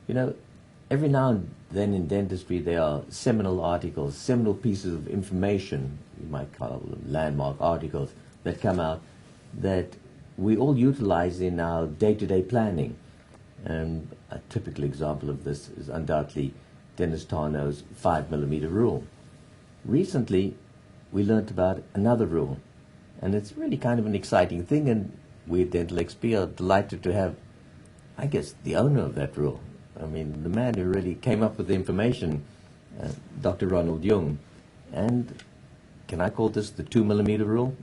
You know, every now and then in dentistry there are seminal articles, seminal pieces of information, you might call them landmark articles, that come out that we all utilize in our day-to-day planning. And a typical example of this is undoubtedly Dennis Tarno's 5 mm rule. Recently, we learnt about another rule, and it's really kind of an exciting thing, and we at Dental XP are delighted to have, I guess, the owner of that rule. I mean, the man who really came up with the information, Dr. Ronald Jung. And can I call this the 2 mm rule?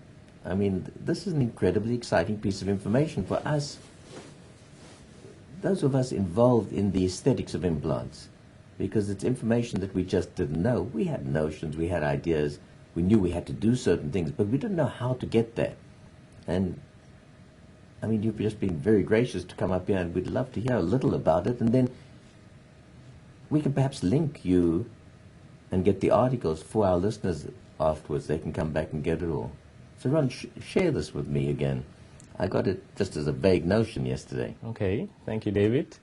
I mean, this is an incredibly exciting piece of information for us, those of us involved in the aesthetics of implants, because it's information that we just didn't know. We had notions, we had ideas, we knew we had to do certain things, but we didn't know how to get there. And I mean, you've just been very gracious to come up here, and we'd love to hear a little about it, and then we can perhaps link you and get the articles for our listeners afterwards. They can come back and get it all. So Ron, share this with me again. I got it just as a vague notion yesterday. Okay, thank you, David,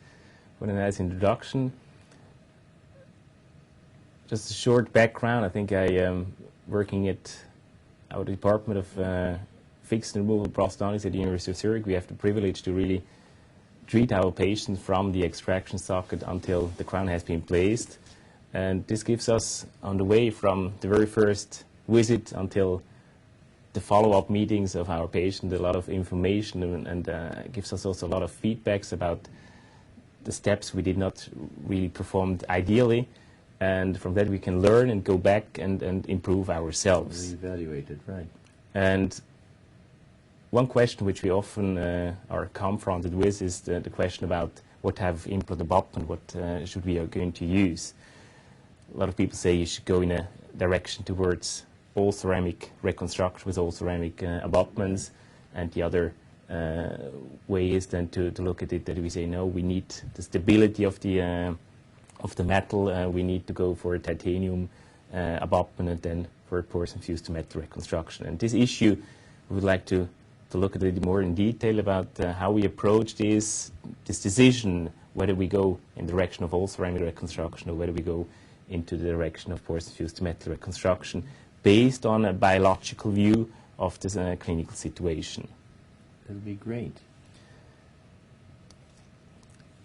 for a nice introduction. Just a short background. I think I am working at our Department of Fixed and Removable Prosthodontics at the University of Zurich. We have the privilege to really treat our patients from the extraction socket until the crown has been placed. And this gives us, on the way from the very first visit until the follow-up meetings of our patient, a lot of information, and gives us also a lot of feedbacks about the steps we did not really perform ideally. And from that we can learn and go back and improve ourselves. Evaluate it, right. And one question which we often are confronted with is the question about what type of implant abutment, what should we are going to use. A lot of people say you should go in a direction towards all ceramic reconstruction with all ceramic abutments, and the other way is then to look at it that we say no, we need the stability of the metal, we need to go for a titanium abutment and then for a porcelain fused to metal reconstruction. And this issue we would like to look at it more in detail about how we approach this decision, whether we go in the direction of all ceramic reconstruction or whether we go into the direction of porcelain fused to metal reconstruction based on a biological view of this clinical situation. That would be great.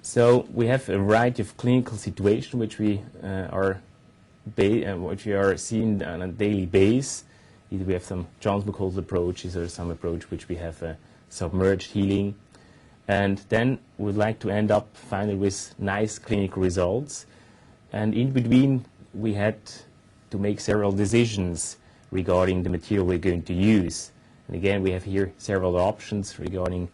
So we have a variety of clinical situations which we are seeing on a daily basis. Either we have some Johns McColl's approaches or some approach which we have submerged healing. And then we'd like to end up finally with nice clinical results. And in between we had to make several decisions regarding the material we're going to use. And again, we have here several options regarding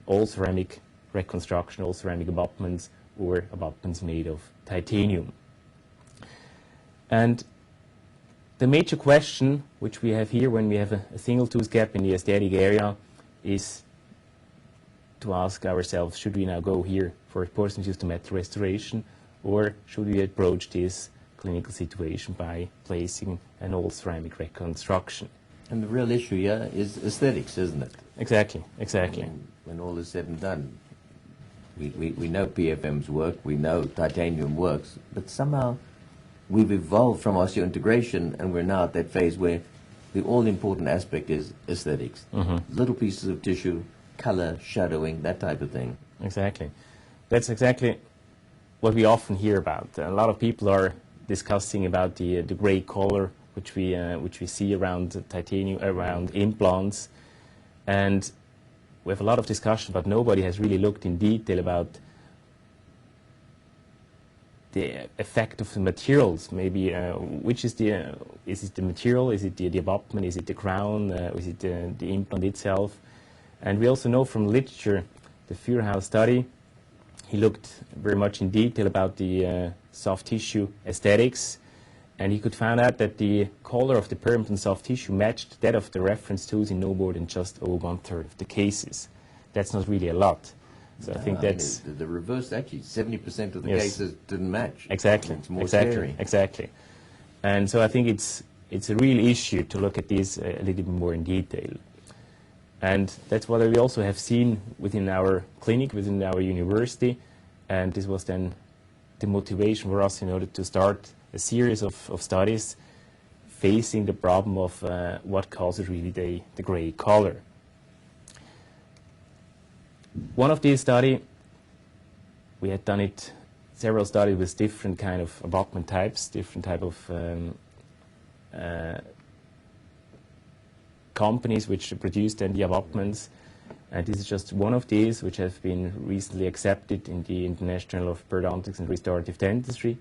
all ceramic reconstruction, all ceramic abutments, or abutments made of titanium. And the major question which we have here when we have a single tooth gap in the aesthetic area is to ask ourselves, should we now go here for porcelain fused to metal restoration, or should we approach this clinical situation by placing an all ceramic reconstruction? And the real issue here is aesthetics, isn't it? Exactly, exactly. When all is said and done, we know PFMs work, we know titanium works, but somehow we've evolved from osseointegration, and we're now at that phase where the all-important aspect is aesthetics. Little pieces of tissue, color, shadowing, that type of thing. Exactly. That's exactly what we often hear about. A lot of people are discussing about the gray color which we see around titanium, around implants, and we have a lot of discussion, but nobody has really looked in detail about the effect of the materials. Maybe which is is it the material, is it the abutment, is it the crown, is it the implant itself? And we also know from literature, the Feuerhaus study, he looked very much in detail about the soft tissue aesthetics, and he could find out that the color of the periimplant soft tissue matched that of the reference tooth in no more than just over 1/3 of the cases. That's not really a lot. So I think that's... The reverse, actually, 70% of the Yes. cases didn't match. Exactly, It's more exactly, scary. exactly. And so I think it's a real issue to look at this a little bit more in detail. And that's what we also have seen within our clinic, within our university. And this was then the motivation for us in order to start a series of studies facing the problem of what causes really the gray color. One of these studies, we had done it, several studies with different kind of abutment types, different type of companies which produced then the abutments. And this is just one of these, which has been recently accepted in the International of Periodontics and Restorative Dentistry.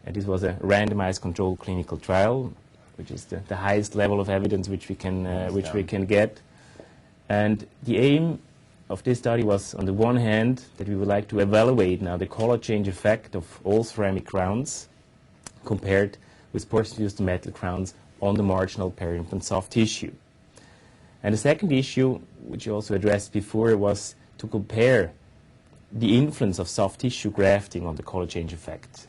And this was a randomized controlled clinical trial, which is the highest level of evidence which we can get. And the aim of this study was, on the one hand, that we would like to evaluate now the color change effect of all ceramic crowns compared with porcelain-fused metal crowns on the marginal peri-implant soft tissue. And the second issue, which you also addressed before, was to compare the influence of soft tissue grafting on the color change effect.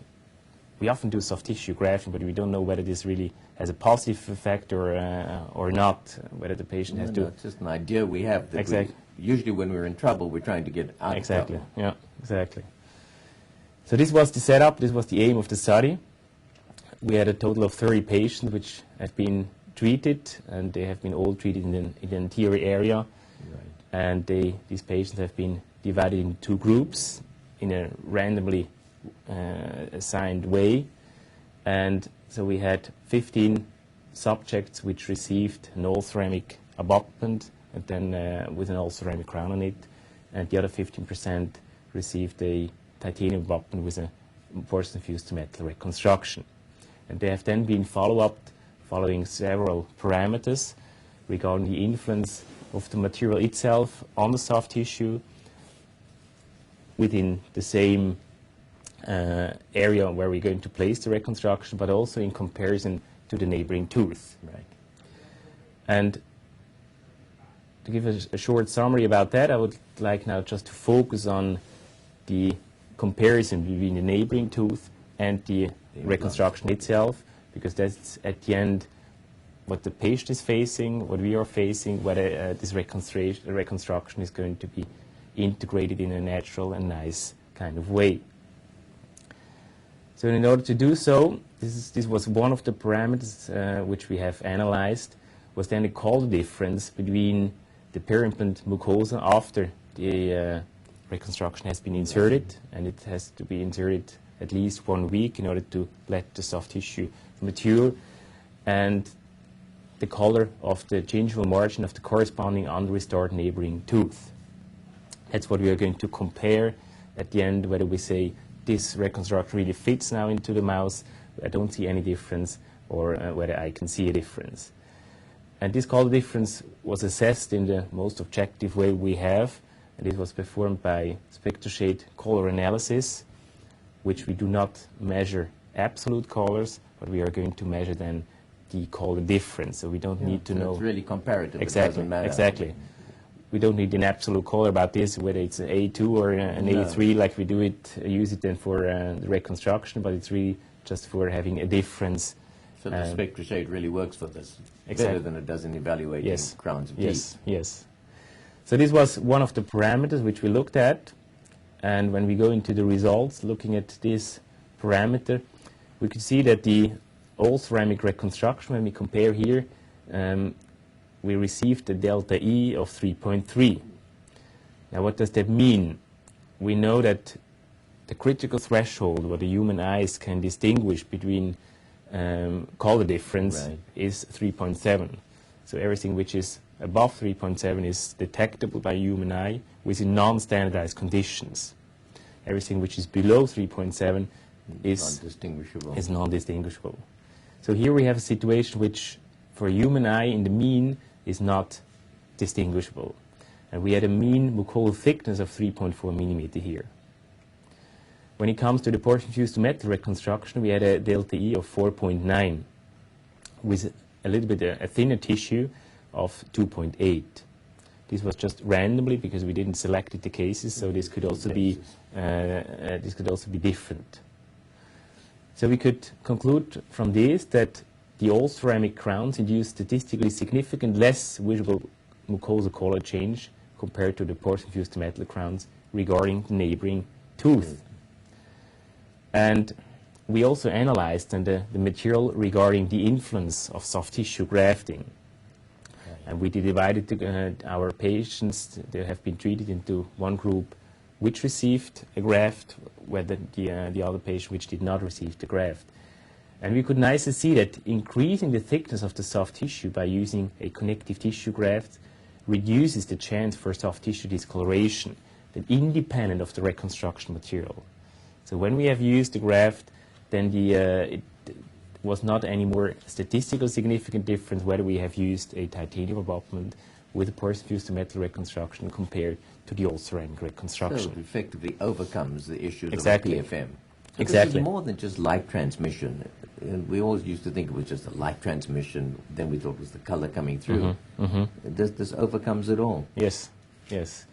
We often do soft tissue grafting, but we don't know whether this really has a positive effect or not, whether the patient has to... No, it's just an idea we have. That exactly. Usually when we're in trouble, we're trying to get out of trouble. Yeah, exactly. So this was the setup, this was the aim of the study. We had a total of 30 patients which have been treated, and they have been all treated in the anterior area. Right. And these patients have been divided in two groups in a randomly assigned way. And so we had 15 subjects which received an all-ceramic abutment, and then with an all-ceramic crown on it, and the other 15% received a titanium abutment with a porcelain-fused metal reconstruction. And they have then been following several parameters regarding the influence of the material itself on the soft tissue within the same area where we're going to place the reconstruction, but also in comparison to the neighboring tooth. Right. And to give a short summary about that, I would like now just to focus on the comparison between the neighboring tooth and the reconstruction itself, because that's at the end what the patient is facing, what we are facing, whether this reconstruction is going to be integrated in a natural and nice kind of way. So in order to do so, this was one of the parameters which we have analyzed, was then the color difference between the peri-implant mucosa after the reconstruction has been inserted, and it has to be inserted at least 1 week in order to let the soft tissue mature, and the color of the gingival margin of the corresponding unrestored neighboring tooth. That's what we are going to compare at the end, whether we say this reconstruction really fits now into the mouth, I don't see any difference, or whether I can see a difference. And this color difference was assessed in the most objective way we have, and it was performed by spectroshade color analysis, which we do not measure absolute colors, but we are going to measure then the color difference. So we don't need to know. It's really comparative. Exactly. It doesn't matter. Exactly. We don't need an absolute color about this, whether it's an A2 or an A3, like we do it, use it then for the reconstruction, but it's really just for having a difference. So the spectroshade really works for this, exactly. better than it does in evaluating crowns of teeth. Yes. So this was one of the parameters which we looked at, and when we go into the results, looking at this parameter, we could see that the all-ceramic reconstruction, when we compare here, we received a delta E of 3.3. Now what does that mean? We know that the critical threshold where the human eyes can distinguish between color difference is 3.7. So everything which is above 3.7 is detectable by human eye within non-standardized conditions. Everything which is below 3.7 is non-distinguishable. So here we have a situation which, for a human eye in the mean, is not distinguishable. And we had a mean mucosal thickness of 3.4 millimeter here. When it comes to the porcelain-fused metal reconstruction, we had a delta E of 4.9 with a little bit a thinner tissue of 2.8. This was just randomly because we didn't select the cases, so this could also be different. So we could conclude from this that the all-ceramic crowns induce statistically significant less visible mucosal color change compared to the porcelain-fused metal crowns regarding the neighboring tooth. And we also analyzed the material regarding the influence of soft tissue grafting. And we divided our patients. They have been treated into one group which received a graft, whether the other patient which did not receive the graft. And we could nicely see that increasing the thickness of the soft tissue by using a connective tissue graft reduces the chance for soft tissue discoloration, that independent of the reconstruction material. So when we have used the graft, then it was not any more statistical significant difference whether we have used a titanium abutment with a porcine-fused to metal reconstruction compared to the all-ceramic reconstruction. So it effectively overcomes the issues Exactly. of PFM. Exactly. It's more than just light transmission. And we always used to think it was just a light transmission, then we thought it was the color coming through. This overcomes it all. Yes, yes.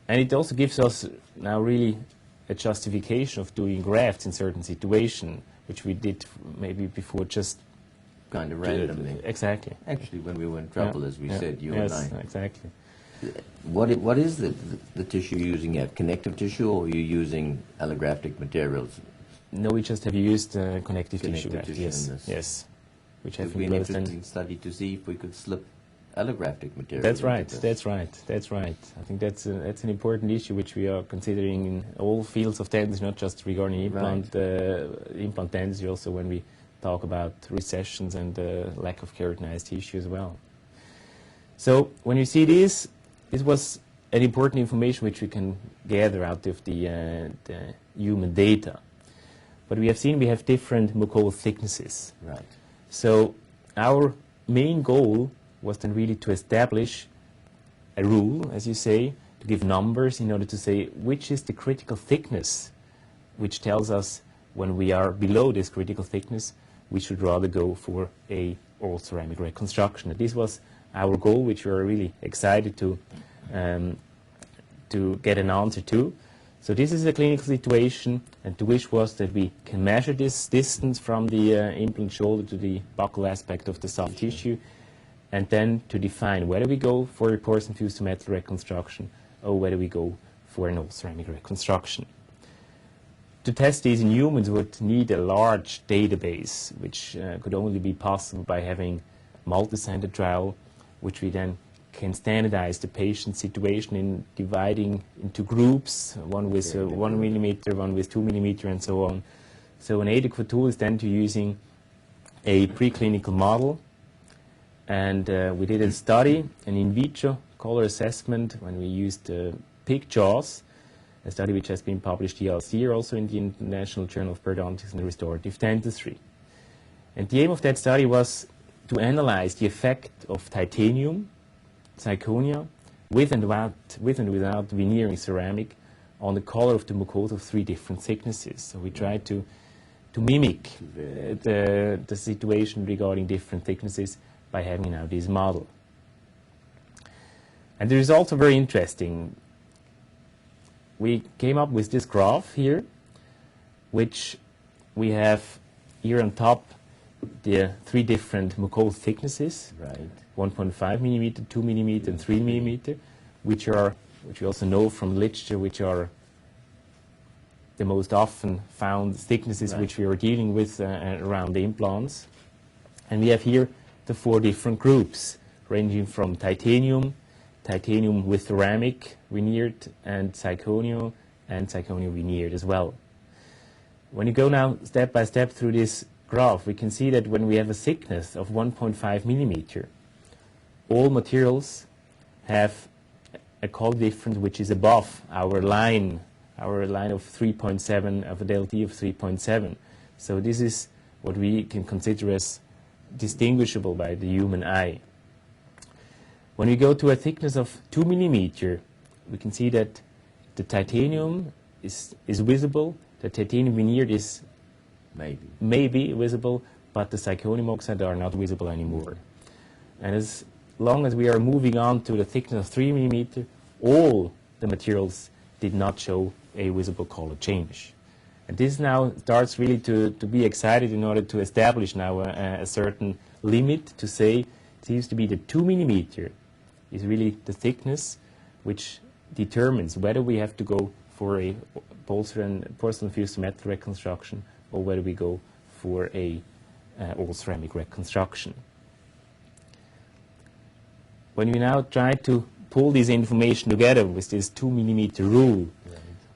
And it also gives us now really a justification of doing grafts in certain situations, which we did maybe before just Kind of randomly. Exactly. Actually, when we were in trouble, as we said, you and I. Yes, exactly. What is the tissue you're using here? Connective tissue, or are you using allographic materials? No, we just have used connective tissue graft. tissue Yes, in this. yes. Which It have would be an been closed interesting study to see if we could slip allographic material. That's into right, this. that's right, that's right. I think that's an important issue which we are considering in all fields of dentistry, not just regarding implant dentistry, also when we talk about recessions and lack of keratinized tissue as well. So when you see this was an important information which we can gather out of the human data. But we have seen we have different mucosal thicknesses. Right. So our main goal was then really to establish a rule, as you say, to give numbers in order to say which is the critical thickness, which tells us when we are below this critical thickness, we should rather go for a all-ceramic reconstruction. And this was our goal, which we are really excited to get an answer to. So this is a clinical situation, and the wish was that we can measure this distance from the implant shoulder to the buccal aspect of the soft tissue, and then to define whether we go for a porcine-fused to metal reconstruction or whether we go for an all-ceramic reconstruction. To test these in humans would need a large database, which could only be possible by having a multi-center trial, which we then can standardize the patient situation in dividing into groups, one with 1 millimeter, one with 2 millimeter, and so on. So an adequate tool is then to using a preclinical model. And we did a study, an in vitro color assessment, when we used pig jaws, a study which has been published last year also in the International Journal of Periodontics and Restorative Dentistry. And the aim of that study was to analyze the effect of titanium, zirconia, with and without veneering ceramic on the color of the mucosa of 3 different thicknesses. So we tried to mimic the situation regarding different thicknesses by having now this model. And the results are very interesting. We came up with this graph here, which we have here on top the 3 different mucosal thicknesses, Right. 1.5 millimeter, 2 millimeter, and 3 millimeter, which we also know from literature, which are the most often found thicknesses which we are dealing with around the implants. And we have here the 4 different groups, ranging from titanium with ceramic veneered, and zirconia veneered as well. When you go now step by step through this graph, we can see that when we have a thickness of 1.5 millimeter, all materials have a color difference which is above our line of 3.7, of a delta of 3.7. So this is what we can consider as distinguishable by the human eye. When we go to a thickness of 2 millimeter, we can see that the titanium is visible, the titanium veneered is maybe visible, but the zirconium oxide are not visible anymore. And as long as we are moving on to the thickness of 3 millimeter, all the materials did not show a visible color change. And this now starts really to be excited in order to establish now a certain limit to say it seems to be the 2 millimeter is really the thickness which determines whether we have to go for a porcelain fused metal reconstruction, or whether we go for a all ceramic reconstruction. When we now try to pull this information together with this 2 millimeter rule,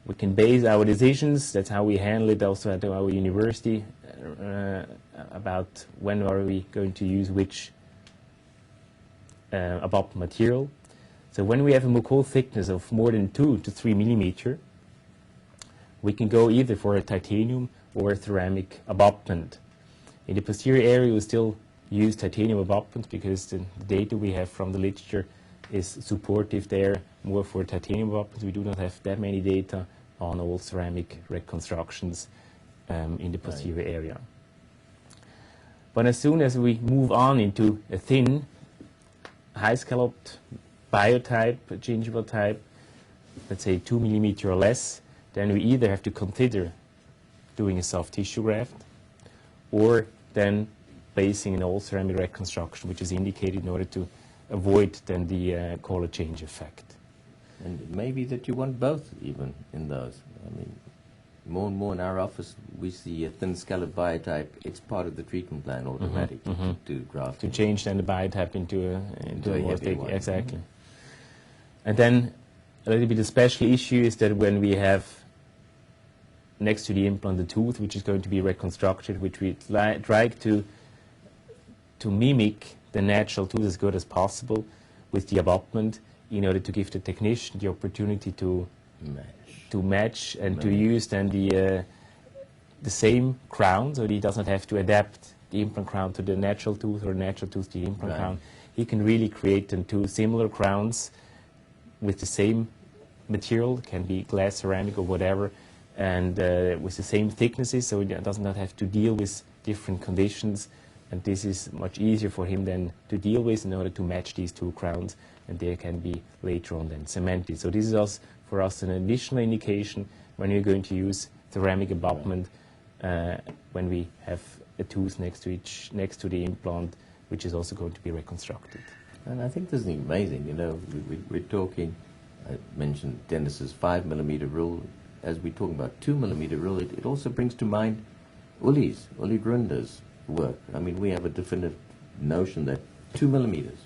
we can base our decisions. That's how we handle it also at our university, about when are we going to use which abutment material. So when we have a mucosal thickness of more than 2 to 3 millimeter, we can go either for a titanium or a ceramic abutment. In the posterior area, we still use titanium abutment because the data we have from the literature is supportive there, more for titanium abutments. We do not have that many data on all ceramic reconstructions in the posterior area. But as soon as we move on into a thin, high scalloped biotype, gingival type, let's say 2 millimeter or less, then we either have to consider doing a soft tissue graft, or then placing an all ceramic reconstruction, which is indicated in order to avoid then the color change effect. And it may be that you want both even in those. I mean, more and more in our office, we see a thin scallop biotype. It's part of the treatment plan automatically to graft. To change then the biotype into a more heavy big, one. exactly. And then a little bit of special issue is that when we have next to the implant the tooth, which is going to be reconstructed, which we try to mimic the natural tooth as good as possible with the abutment, in order to give the technician the opportunity to match and to use then the same crown, so he doesn't have to adapt the implant crown to the natural tooth or natural tooth to the implant crown. He can really create then two similar crowns with the same material, can be glass, ceramic, or whatever, and with the same thicknesses, so he does not have to deal with different conditions. And this is much easier for him then to deal with in order to match these two crowns, and they can be later on then cemented. So this is for us an additional indication when you're going to use ceramic abutment when we have a tooth next to the implant, which is also going to be reconstructed. And I think this is amazing. You know, we're talking. I mentioned Dennis's 5 millimeter rule. As we're talking about 2 millimeter rule, it also brings to mind Uli Grunder's work. I mean, we have a definitive notion that 2 millimeters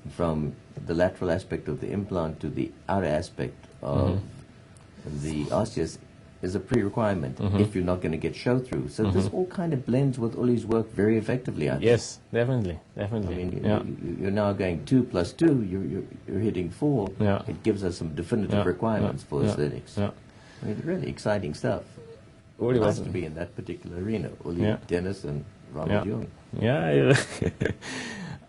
from the lateral aspect of the implant to the outer aspect of the osseous is a pre-requirement if you're not going to get show-through. So this all kind of blends with Uli's work very effectively, I think. Yes, definitely. I mean, you're now going 2 plus 2, you're hitting 4. Yeah. It gives us some definitive requirements for aesthetics. Yeah. I mean, really exciting stuff. Uli Nice was to be in that particular arena. Uli, Dennis, and Ronald Jung. Yeah,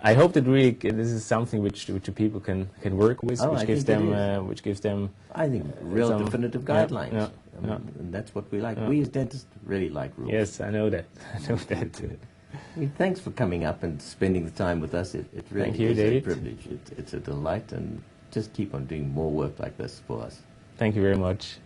I hope that really this is something which the people can work with, which gives them. I think real some definitive guidelines. Yeah, and that's what we like. We as dentists really like rules. Yes, I know that. I know that. I mean, thanks for coming up and spending the time with us. It really Thank you, is David. a privilege. It's a delight, and just keep on doing more work like this for us. Thank you very much.